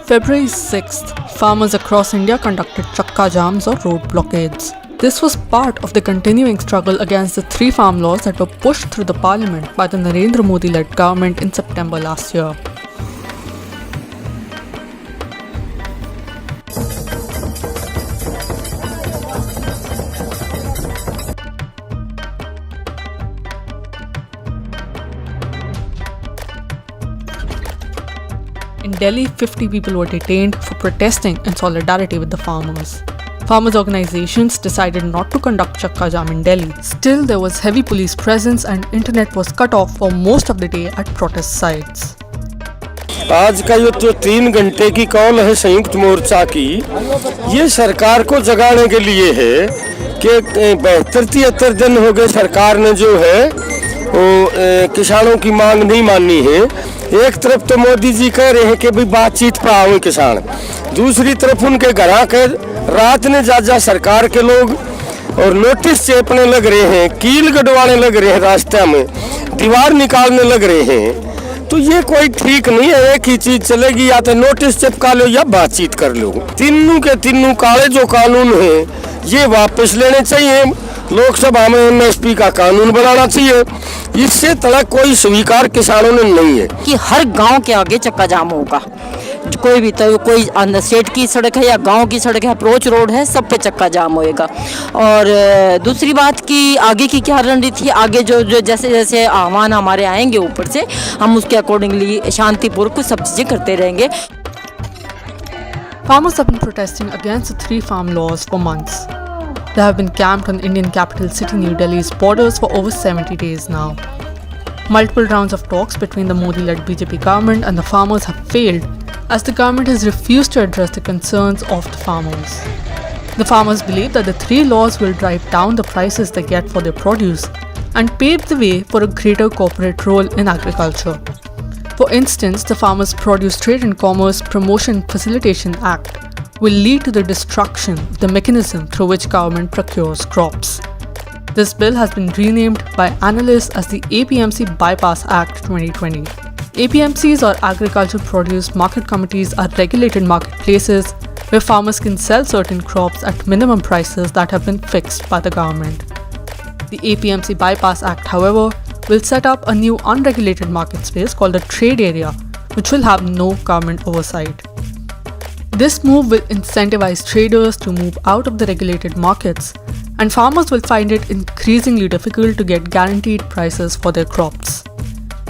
February 6th, farmers across India conducted chakka jams or road blockades. This was part of the continuing struggle against the three farm laws that were pushed through the parliament by the Narendra Modi-led government in September last year. In Delhi, 50 people were detained for protesting in solidarity with the farmers. Farmers' organizations decided not to conduct chakka jam in Delhi. Still, there was heavy police presence and internet was cut off for most of the day at protest sites. आज का ये जो 3 घंटे की call है संयुक्त मोर्चा की, ये सरकार को जगाने के लिए है कि 72-73 दिन हो गए सरकार ने जो है वो किसानों की मांग नहीं मानी है। एक तरफ तो मोदी जी कह रहे हैं कि भाई बातचीत पर आओ किसान, दूसरी तरफ उनके घर आकर रात ने जा सरकार के लोग और नोटिस चेपने लग रहे हैं, कील गड़वाने लग रहे हैं, रास्ते में दीवार निकालने लग रहे हैं। तो ये कोई ठीक नहीं है। एक ही चीज चलेगी, या तो नोटिस चिपका लो या बातचीत कर लो। तीनों के तीनों काले जो कानून है ये वापस लेने चाहिए। लोकसभा में एमएसपी का कानून बनाना चाहिए। इससे तलक कोई स्वीकार किसानों ने नहीं है कि हर गांव के आगे चक्का जाम होगा। कोई भी तो कोई स्टेट की सड़क है या गांव की सड़क है, अप्रोच रोड है, सब पे चक्का जाम होएगा। और दूसरी बात कि आगे की क्या रणनीति है, आगे जो जैसे जैसे आह्वान हमारे आएंगे ऊपर से, हम उसके अकॉर्डिंगली शांतिपूर्वक सब चीज़ें करते रहेंगे। Farmers have been protesting against the three farm laws for months. They have been camped on Indian capital city New Delhi's borders for over 70 days now. Multiple rounds of talks between the Modi-led BJP government and the farmers have failed, as the government has refused to address the concerns of the farmers. The farmers believe that the three laws will drive down the prices they get for their produce and pave the way for a greater corporate role in agriculture. For instance, the Farmers' Produce Trade and Commerce Promotion Facilitation Act will lead to the destruction of the mechanism through which government procures crops. This bill has been renamed by analysts as the APMC Bypass Act 2020. APMCs, or Agricultural Produce Market Committees, are regulated marketplaces where farmers can sell certain crops at minimum prices that have been fixed by the government. The APMC Bypass Act, however, will set up a new unregulated market space called a trade area, which will have no government oversight. This move will incentivize traders to move out of the regulated markets, and farmers will find it increasingly difficult to get guaranteed prices for their crops.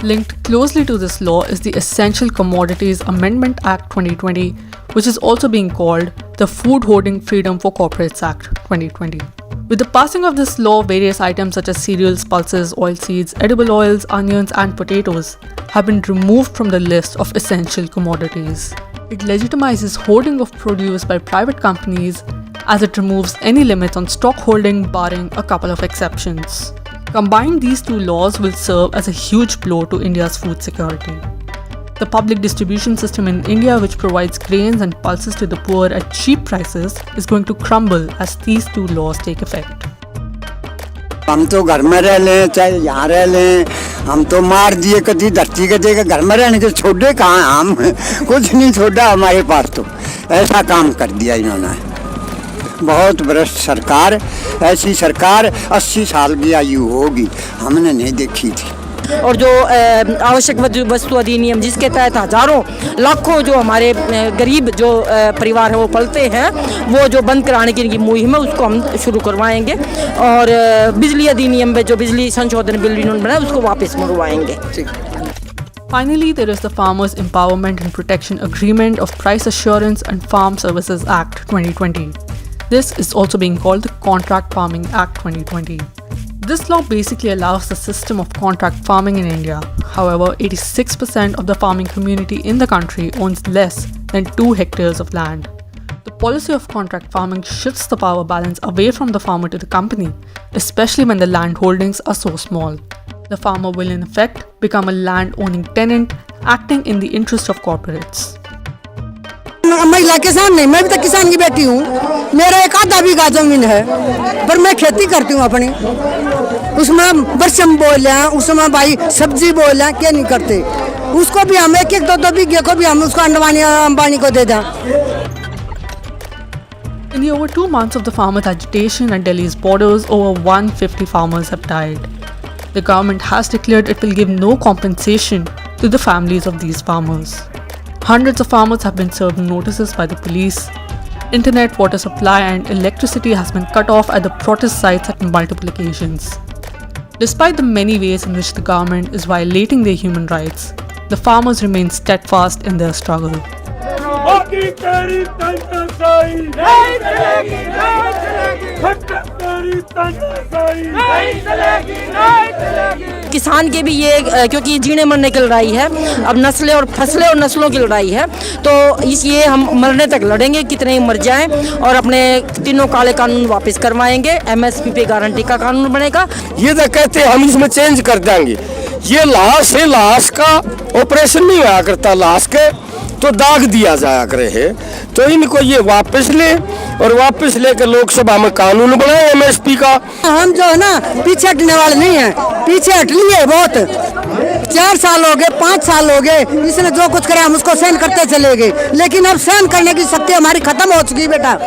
Linked closely to this law is the Essential Commodities Amendment Act 2020, which is also being called the Food Hoarding Freedom for Corporates Act 2020. With the passing of this law, various items such as cereals, pulses, oilseeds, edible oils, onions, and potatoes have been removed from the list of essential commodities. It legitimizes hoarding of produce by private companies, as it removes any limits on stock holding, barring a couple of exceptions. Combined, these two laws will serve as a huge blow to India's food security. The public distribution system in India, which provides grains and pulses to the poor at cheap prices, is going to crumble as these two laws take effect. हम तो घर में रह लें चाहे यहाँ रह लें, हम तो मार दिए कभी धरती के देकर घर में रहने के छोड़े कहाँ, हम कुछ नहीं छोड़ा हमारे पास। तो ऐसा काम कर दिया इन्होंने। बहुत भ्रष्ट सरकार, ऐसी सरकार 80 साल की आयु होगी हमने नहीं देखी थी। और जो आवश्यक वस्तु अधिनियम, जिसके तहत हजारों लाखों जो हमारे गरीब जो परिवार है वो पलते हैं, वो जो बंद कराने की मुहिम है उसको हम शुरू करवाएंगे। और बिजली अधिनियम में जो बिजली संशोधन बिल इन्होंने बनाया उसको वापस मंगवाएंगे। Finally, there is the Farmers Empowerment and Protection Agreement of Price Assurance and Farm Services Act 2020. This is also being called the Contract Farming Act 2020. This law basically allows the system of contract farming in India. However, 86% of the farming community in the country owns less than 2 hectares of land. The policy of contract farming shifts the power balance away from the farmer to the company, especially when the land holdings are so small. The farmer will in effect become a land-owning tenant, acting in the interest of corporates. महिला किसान नहीं, मैं भी तो किसान की बेटी हूँ। मेरा एक आधा बीघा जमीन है, पर मैं खेती करती हूँ अपनी। उसमें बरसम बोल रहे हैं, उसमें भाई सब्जी बोल रहे हैं, क्या नहीं करते। उसको भी हम एक एक दो बीघे को भी हम उसको अंबानी को दे दें। In the over 2 months of the farmers' agitation at Delhi's borders, over 150 farmers have died. The government has declared it will give no compensation to the families of these farmers. Hundreds of farmers have been served notices by the police. Internet, water supply and electricity has been cut off at the protest sites at multiple occasions. Despite the many ways in which the government is violating their human rights, the farmers remain steadfast in their struggle. होगी तेरी तानाशाही नहीं चलेगी, नहीं चलेगी, खत्म तेरी तानाशाही नहीं चलेगी, नहीं चलेगी। किसान के भी ये क्योंकि जीने मरने की लड़ाई है, अब नस्लें और फसलें और नस्लों की लड़ाई है, तो ये हम मरने तक लड़ेंगे, कितने ही मर जाएं और अपने तीनों काले कानून वापस करवाएंगे। MSP पे गारंटी का कानून बनेगा। ये तो कहते हम इसमें चेंज कर देंगे। ये लाश है, लाश का ऑपरेशन नहीं हुआ करता, लाश के तो दाग दिया जाया करे है। तो इनको ये वापस ले और वापस लेकर लोकसभा में कानून बनाए MSP का। हम जो है ना पीछे हटने वाले नहीं है, पीछे हट लिए बहुत। 4 साल हो गए, 5 साल हो गए, इसने जो कुछ करा हम उसको सहन करते चले गए, लेकिन अब सहन करने की शक्ति हमारी खत्म हो चुकी बेटा।